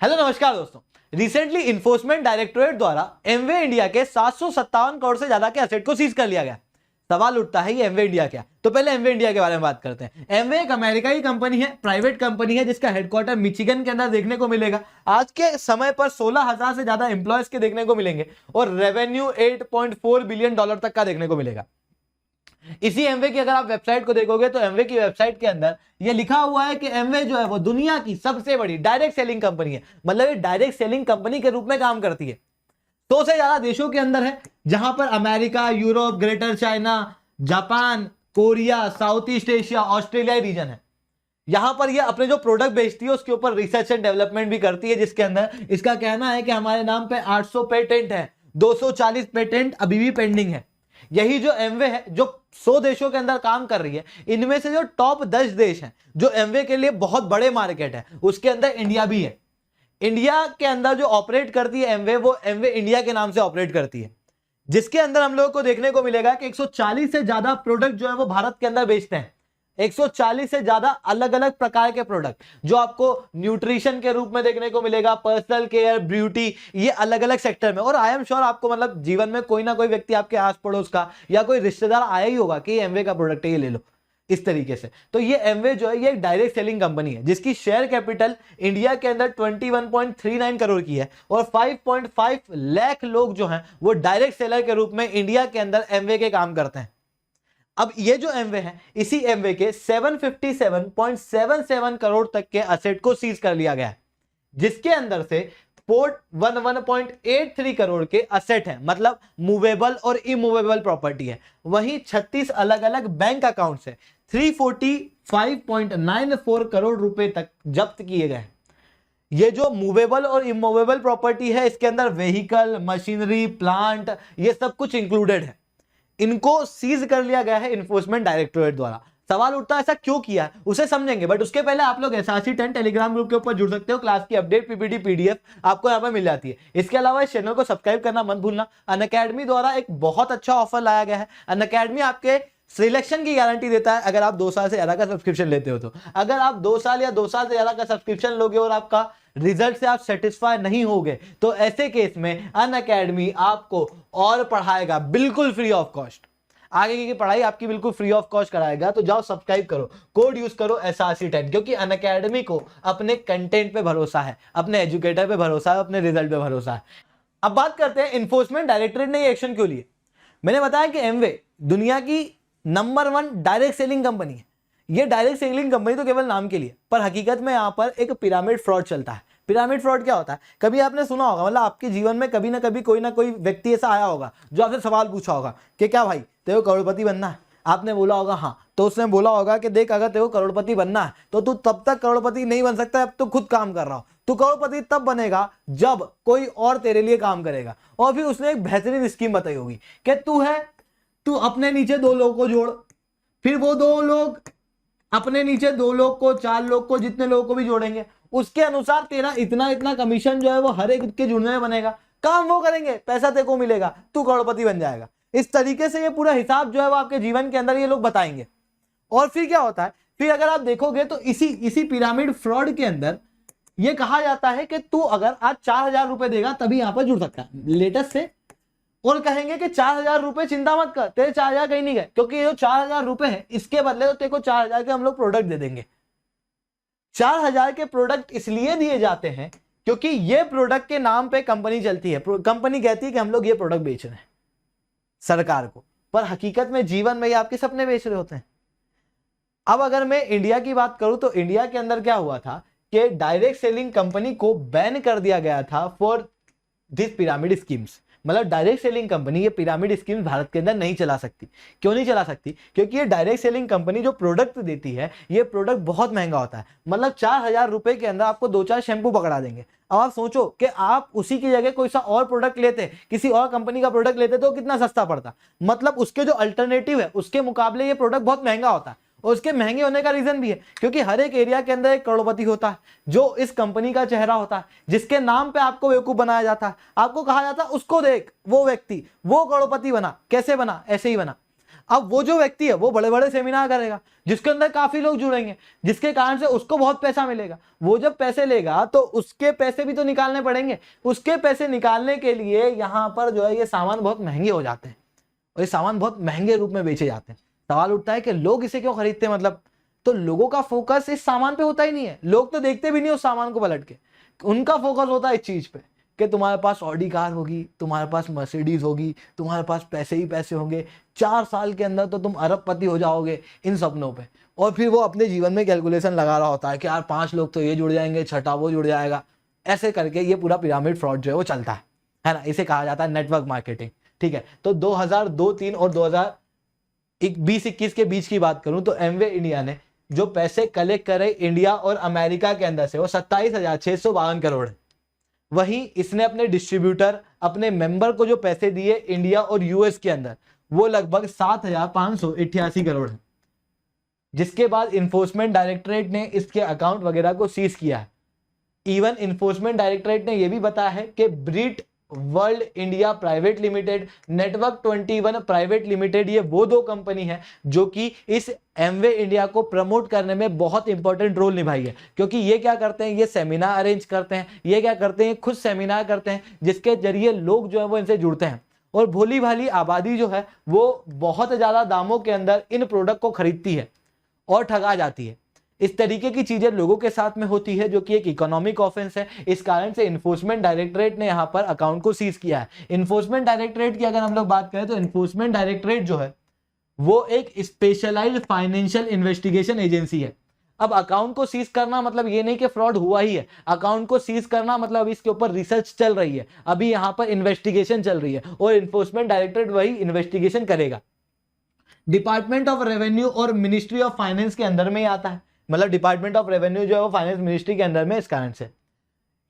Hello नमस्कार दोस्तों। Recently enforcement directorate द्वारा एमवे इंडिया के 757 करोड़ से ज्यादा के एसेट को सीज कर लिया गया। सवाल उठता है ये एमवे इंडिया क्या? तो पहले एमवे इंडिया के बारे में बात करते हैं। एमवे एक अमेरिका की कंपनी है, प्राइवेट कंपनी है, जिसका हेडक्वार्टर मिचिगन के अंदर देखने को मिलेगा। आज के समय पर 16,000 से ज्यादा एम्प्लॉयज के देखने को मिलेंगे और रेवेन्यू $8.4 बिलियन तक का देखने को मिलेगा। इसी एमवे की अगर आप वेबसाइट को देखोगे तो एमवे की वेबसाइट के अंदर ये लिखा हुआ है कि एमवे जो है वो दुनिया की सबसे बड़ी डायरेक्ट सेलिंग कंपनी है। मतलब ये डायरेक्ट सेलिंग कंपनी के रूप में काम करती है। 100 से ज्यादा देशों के अंदर है, जहां पर America, Europe, greater China, Japan, Korea, south east Asia, Australia region है। यहां पर ये अपने जो प्रोडक्ट बेचती है उसके ऊपर रिसर्च एंड डेवलपमेंट भी करती है, जिसके अंदर इसका कहना है कि हमारे नाम पे 800 पेटेंट है, 240 पेटेंट अभी भी पेंडिंग है। यही जो एमवे है जो 100 देशों के अंदर काम कर रही है, इनमें से जो टॉप 10 देश हैं जो एमवे के लिए बहुत बड़े मार्केट है, उसके अंदर इंडिया भी है। इंडिया के अंदर जो ऑपरेट करती है एमवे, वो एमवे इंडिया के नाम से ऑपरेट करती है, जिसके अंदर हम लोगों को देखने को मिलेगा कि 140 से ज्यादा प्रोडक्ट जो है वो भारत के अंदर बेचते हैं। 140 से ज्यादा अलग अलग प्रकार के प्रोडक्ट जो आपको न्यूट्रिशन के रूप में देखने को मिलेगा, पर्सनल केयर, ब्यूटी, ये अलग अलग सेक्टर में। और आई एम श्योर आपको मतलब जीवन में कोई ना कोई व्यक्ति आपके आस पड़ोस का या कोई रिश्तेदार आया ही होगा कि एमवे का प्रोडक्ट है, ये ले लो, इस तरीके से। तो ये एमवे जो है ये एक डायरेक्ट सेलिंग कंपनी है, जिसकी शेयर कैपिटल इंडिया के अंदर 21.39 करोड़ की है और 5.5 लाख लोग जो हैं वो डायरेक्ट सेलर के रूप में इंडिया के अंदर एमवे के काम करते हैं। अब ये जो एमवे है, इसी एमवे के 757.77 करोड़ तक के असेट को सीज कर लिया गया है, जिसके अंदर से 411.83 करोड़ के असेट है, मतलब मूवेबल और इमूवेबल प्रॉपर्टी है। वहीं 36 अलग अलग बैंक अकाउंट्स है, 345.94 करोड़ रुपए तक जब्त किए गए। ये जो मूवेबल और इमूवेबल प्रॉपर्टी है, इसके अंदर व्हीकल, मशीनरी, प्लांट, ये सब कुछ इंक्लूडेड है। इनको सीज कर लिया गया है इन्फोर्समेंट डायरेक्टोरेट द्वारा। सवाल उठता है ऐसा क्यों किया, उसे समझेंगे, बट उसके पहले आप लोग SRC10 टेलीग्राम ग्रुप के ऊपर जुड़ सकते हो। क्लास की अपडेट, पीपीटी, पीडीएफ आपको यहाँ पर मिल जाती है। इसके अलावा इस चैनल को सब्सक्राइब करना मत भूलना। अनअकैडमी द्वारा एक बहुत अच्छा ऑफर लाया गया है। अनअकैडमी आपके सिलेक्शन की गारंटी देता है अगर आप 2 साल से ज्यादा का सब्सक्रिप्शन लेते हो तो। अगर आप 2 साल या 2 साल से ज्यादा का सब्सक्रिप्शन लोगे और आपका रिजल्ट से आप सेटिस्फाई नहीं होगे, तो ऐसे केस में अनअकैडमी आपको और पढ़ाएगा बिल्कुल फ्री ऑफ कॉस्ट। आगे की पढ़ाई आपकी बिल्कुल फ्री ऑफ कॉस्ट कराएगा। तो जाओ सब्सक्राइब करो, कोड यूज करो SRC10, क्योंकि अनअकैडमी को अपने कंटेंट पे भरोसा है, अपने एजुकेटर पे भरोसा है, अपने रिजल्ट पे भरोसा है। अब बात करते हैं इन्फोर्समेंट डायरेक्टोरेट ने ये एक्शन क्यों लिए। मैंने बताया कि एमवे दुनिया की नंबर 1 डायरेक्ट सेलिंग कंपनी है। ये डायरेक्ट सेलिंग कंपनी तो केवल नाम के लिए, पर हकीकत में यहां पर एक पिरामिड फ्रॉड चलता है। पिरामिड फ्रॉड क्या होता है, कभी आपने सुना होगा, मतलब आपके जीवन में कभी ना कभी कोई ना कोई व्यक्ति ऐसा आया होगा जो आपसे सवाल पूछा होगा कि क्या भाई तेरे को करोड़पति बनना है। आपने बोला होगा हाँ, तो उसने बोला होगा कि देख अगर तेरे को करोड़पति बनना है तो तू तब तक करोड़पति नहीं बन सकता, अब तो खुद काम कर रहा हो। तू करोड़पति तब बनेगा जब कोई और तेरे लिए काम करेगा। और फिर उसने एक बेहतरीन स्कीम बताई होगी कि तू अपने नीचे 2 लोगों को जोड़, फिर वो 2 लोग अपने नीचे 2 लोग को, 4 लोग को, जितने लोगों को भी जोड़ेंगे उसके अनुसार तेरा इतना इतना कमीशन जो है वो हर एक के जुड़ने में बनेगा। काम वो करेंगे, पैसा तेरे को मिलेगा, तू करोड़पति बन जाएगा। इस तरीके से ये पूरा हिसाब जो है वो आपके जीवन के अंदर ये लोग बताएंगे। और फिर क्या होता है, फिर अगर आप देखोगे तो इसी पिरामिड फ्रॉड के अंदर ये कहा जाता है कि तू अगर आज 4,000 रुपए देगा तभी यहां पर जुड़ सकता है लेटेस्ट से। और कहेंगे कि 4,000 रुपए चिंता मत कर, तेरे 4,000 कहीं नहीं गए, क्योंकि ये जो 4,000 रुपए है इसके बदले तो तेरे को 4,000 के हम लोग प्रोडक्ट दे देंगे। 4,000 के प्रोडक्ट इसलिए दिए जाते हैं क्योंकि ये प्रोडक्ट के नाम पे कंपनी चलती है। कंपनी कहती है कि हम लोग ये प्रोडक्ट बेच रहे हैं सरकार को, पर हकीकत में जीवन में ये आपके सपने बेच रहे होते हैं। अब अगर मैं इंडिया की बात करूं तो इंडिया के अंदर क्या हुआ था कि डायरेक्ट सेलिंग कंपनी को बैन कर दिया गया था फॉर दिस पिरामिड स्कीम्स। मतलब डायरेक्ट सेलिंग कंपनी ये पिरामिड स्कीम भारत के अंदर नहीं चला सकती। क्यों नहीं चला सकती? क्योंकि ये डायरेक्ट सेलिंग कंपनी जो प्रोडक्ट देती है ये प्रोडक्ट बहुत महंगा होता है। मतलब 4,000 रुपए के अंदर आपको 2-4 शैंपू पकड़ा देंगे। अब आप सोचो कि आप उसी की जगह कोई सा और प्रोडक्ट लेते, किसी और कंपनी का प्रोडक्ट लेते तो कितना सस्ता पड़ता। मतलब उसके जो अल्टरनेटिव है उसके मुकाबले ये प्रोडक्ट बहुत महंगा होता है। और उसके महंगे होने का रीजन भी है क्योंकि हर एक एरिया के अंदर एक करोड़पति होता है जो इस कंपनी का चेहरा होता है, जिसके नाम पे आपको बेवकूफ बनाया जाता है। आपको कहा जाता है उसको देख, वो व्यक्ति वो करोड़पति बना, कैसे बना, ऐसे ही बना। अब वो जो व्यक्ति है वो बड़े बड़े सेमिनार करेगा जिसके अंदर काफी लोग जुड़ेंगे, जिसके कारण से उसको बहुत पैसा मिलेगा। वो जब पैसे लेगा तो उसके पैसे भी तो निकालने पड़ेंगे। उसके पैसे निकालने के लिए यहाँ पर जो है ये सामान बहुत महंगे हो जाते हैं और ये सामान बहुत महंगे रूप में बेचे जाते हैं। सवाल उठता है कि लोग इसे क्यों खरीदते हैं, मतलब तो लोगों का फोकस इस सामान पे होता ही नहीं है। लोग तो देखते भी नहीं उस सामान को पलट के, उनका फोकस होता है इस चीज पे कि तुम्हारे पास ऑडी कार होगी, तुम्हारे पास मर्सिडीज होगी, तुम्हारे पास पैसे ही पैसे होंगे, 4 साल के अंदर तो तुम अरबपति हो जाओगे, इन सपनों पे। और फिर वो अपने जीवन में कैलकुलेशन लगा रहा होता है कि यार 5 लोग तो ये जुड़ जाएंगे, छठा वो जुड़ जाएगा। ऐसे करके ये पूरा पिरामिड फ्रॉड जो है वो चलता है ना। इसे कहा जाता है नेटवर्क मार्केटिंग। ठीक है, तो 2002-03 और 2020-21 के बीच की बात करूं तो एमवे इंडिया ने जो पैसे कलेक्ट करे इंडिया और अमेरिका के अंदर से वो 27,652 करोड़ है। वहीं इसने अपने डिस्ट्रीब्यूटर, अपने मेंबर को जो पैसे दिए इंडिया और यूएस के अंदर वो लगभग 7,588 करोड़ है। जिसके बाद इन्फोर्समेंट डायरेक्टरेट ने इसके अकाउंट वगैरह को सीज किया है। इवन इन्फोर्समेंट डायरेक्टरेट ने यह भी बताया है कि Brit world India private limited, network 21 private limited, ये वो 2 कंपनी है जो कि इस एमवे इंडिया को प्रमोट करने में बहुत इंपॉर्टेंट रोल निभाई है। क्योंकि ये क्या करते हैं, ये सेमिनार अरेंज करते हैं, ये क्या करते हैं, खुद सेमिनार करते हैं जिसके जरिए लोग जो है वो इनसे जुड़ते हैं और भोली भाली आबादी जो है वो बहुत ज्यादा दामों के अंदर इन प्रोडक्ट को खरीदती है और ठगा जाती है। इस तरीके की चीजें लोगों के साथ में होती है जो कि एक इकोनॉमिक ऑफेंस है। इस कारण से इन्फोर्समेंट डायरेक्टरेट ने यहां पर अकाउंट को सीज किया है। इन्फोर्समेंट डायरेक्टरेट की अगर हम लोग बात करें तो इन्फोर्समेंट डायरेक्टरेट जो है वो एक स्पेशलाइज्ड फाइनेंशियल इन्वेस्टिगेशन एजेंसी है। अब अकाउंट को सीज करना मतलब ये नहीं कि फ्रॉड हुआ ही है, अकाउंट को सीज करना मतलब अभी इसके ऊपर रिसर्च चल रही है, अभी यहां पर इन्वेस्टिगेशन चल रही है और इन्फोर्समेंट डायरेक्टरेट वही इन्वेस्टिगेशन करेगा। डिपार्टमेंट ऑफ रेवेन्यू और मिनिस्ट्री ऑफ फाइनेंस के अंदर में ही आता है, मतलब डिपार्टमेंट ऑफ रेवेन्यू जो है वो फाइनेंस मिनिस्ट्री के अंदर में। इस कारण से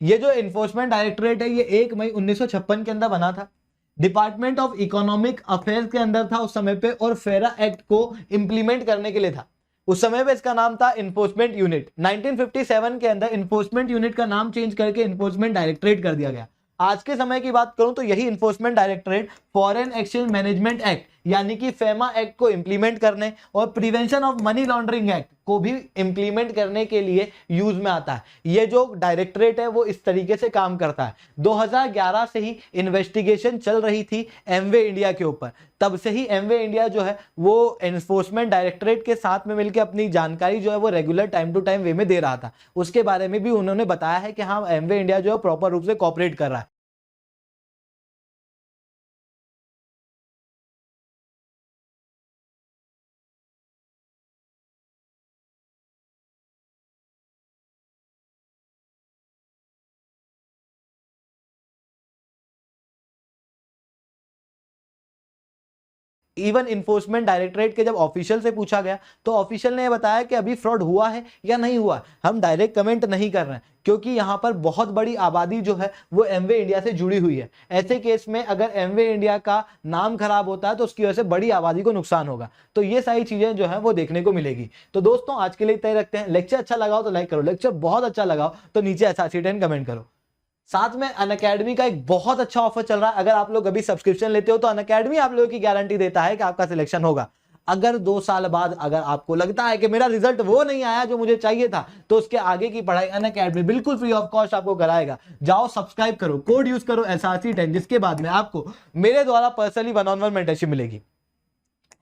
ये जो इन्फोर्समेंट डायरेक्टरेट है ये 1 मई 1956 के अंदर बना था। डिपार्टमेंट ऑफ इकोनॉमिक अफेयर्स के अंदर था उस समय पे और फेरा एक्ट को इंप्लीमेंट करने के लिए था। उस समय पे इसका नाम था इन्फोर्समेंट यूनिट। 1957 के अंदर इन्फोर्समेंट यूनिट का नाम चेंज करके इन्फोर्समेंट डायरेक्टरेट कर दिया गया। आज के समय की बात करूं तो यही enforcement directorate foreign exchange management act यानी कि फेमा एक्ट को इंप्लीमेंट करने और prevention of money laundering act को भी इंप्लीमेंट करने के लिए यूज में आता है। ये जो डायरेक्टरेट है वो इस तरीके से काम करता है। 2011 से ही इन्वेस्टिगेशन चल रही थी एमवे इंडिया के ऊपर, तब से ही एमवे इंडिया जो है वो एनफोर्समेंट डायरेक्टरेट के साथ में मिलकर अपनी जानकारी जो है वो रेगुलर टाइम टू टाइम वे में दे रहा था। उसके बारे में भी उन्होंने बताया है कि हाँ एमवे इंडिया जो है प्रॉपर रूप से कोऑपरेट कर रहा है। इवन इन्फोर्समेंट डायरेक्टरेट के जब ऑफिशियल से पूछा गया तो ऑफिशियल ने बताया कि अभी फ्रॉड हुआ है या नहीं हुआ, हम डायरेक्ट कमेंट नहीं कर रहे हैं क्योंकि यहां पर बहुत बड़ी आबादी जो है वो एमवे इंडिया से जुड़ी हुई है। ऐसे केस में अगर एमवे इंडिया का नाम खराब होता है तो उसकी वजह से बड़ी आबादी को नुकसान होगा। तो ये सारी चीजें जो है वो देखने को मिलेगी। तो दोस्तों आज के लिए इतना ही रखते हैं। लेक्चर अच्छा लगा हो तो लाइक करो, लेक्चर बहुत अच्छा लगा हो तो नीचे SRC10 कमेंट करो। साथ में अनअकैडमी का एक बहुत अच्छा ऑफर चल रहा है। अगर आप लोग अभी सब्सक्रिप्शन लेते हो तो अनअकैडमी आप लोगों की गारंटी देता है कि आपका सिलेक्शन होगा। अगर 2 साल बाद अगर आपको लगता है कि मेरा रिजल्ट वो नहीं आया जो मुझे चाहिए था तो उसके आगे की पढ़ाई अनअकैडमी बिल्कुल फ्री ऑफ कॉस्ट आपको कराएगा। जाओ सब्सक्राइब करो, कोड यूज करो SRC10, जिसके बाद में आपको मेरे द्वारा पर्सनली 1-on-1 मेंटरशिप मिलेगी।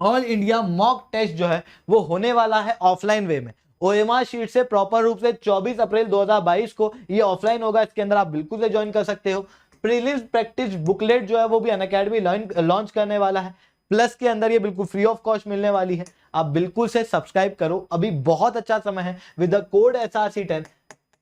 ऑल इंडिया मॉक टेस्ट जो है वो होने वाला है ऑफलाइन वे में। OMR शीट से प्रॉपर रूप से 24 अप्रैल 2022 को ये ऑफलाइन होगा। इसके अंदर आप बिल्कुल से ज्वाइन कर सकते हो। प्रीलिम्स प्रैक्टिस बुकलेट जो है वो भी अनअकैडमी लॉन्च करने वाला है। प्लस के अंदर ये बिल्कुल फ्री ऑफ कॉस्ट मिलने वाली है। आप बिल्कुल से सब्सक्राइब करो, अभी बहुत अच्छा समय है विद द कोड SRC10,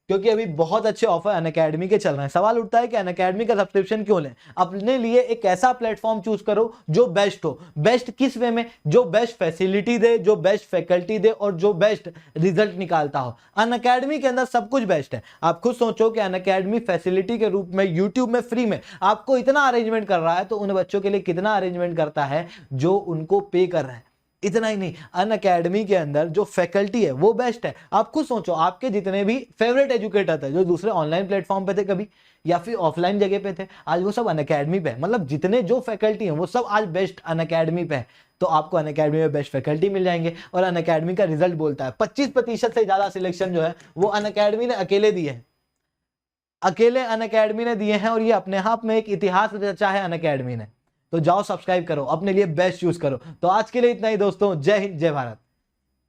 क्योंकि अभी बहुत अच्छे ऑफर अनअकैडमी के चल रहे हैं। सवाल उठता है कि अनअकैडमी का सब्सक्रिप्शन क्यों लें। अपने लिए एक ऐसा प्लेटफॉर्म चूज करो जो बेस्ट हो। बेस्ट किस वे में, जो बेस्ट फैसिलिटी दे, जो बेस्ट फैकल्टी दे और जो बेस्ट रिजल्ट निकालता हो। अनअकैडमी के अंदर सब कुछ बेस्ट है। आप खुद सोचो कि अनअकैडमी फैसिलिटी के रूप में यूट्यूब में फ्री में आपको इतना अरेंजमेंट कर रहा है तो उन बच्चों के लिए कितना अरेंजमेंट करता है जो उनको पे कर रहे हैं। इतना ही नहीं, अनअकैडमी के अंदर जो फैकल्टी है वो बेस्ट है। आप खुद सोचो, आपके जितने भी फेवरेट एजुकेटर थे जो दूसरे ऑनलाइन प्लेटफॉर्म पे थे कभी या फिर ऑफलाइन जगह पे थे, आज वो सब अनअकैडमी पे है। मतलब जितने जो फैकल्टी हैं वो सब आज बेस्ट अनअकैडमी पे है। तो आपको अनअकैडमी में बेस्ट फैकल्टी मिल जाएंगे। और अनअकैडमी का रिजल्ट बोलता है 25% से ज्यादा सिलेक्शन जो है वो अनअकैडमी ने अकेले दिए हैं, अकेले अनअकैडमी ने दिए हैं, और ये अपने आप में एक इतिहास रचा है अनअकैडमी ने। तो जाओ सब्सक्राइब करो, अपने लिए बेस्ट यूज करो। तो आज के लिए इतना ही दोस्तों, जय हिंद जय भारत।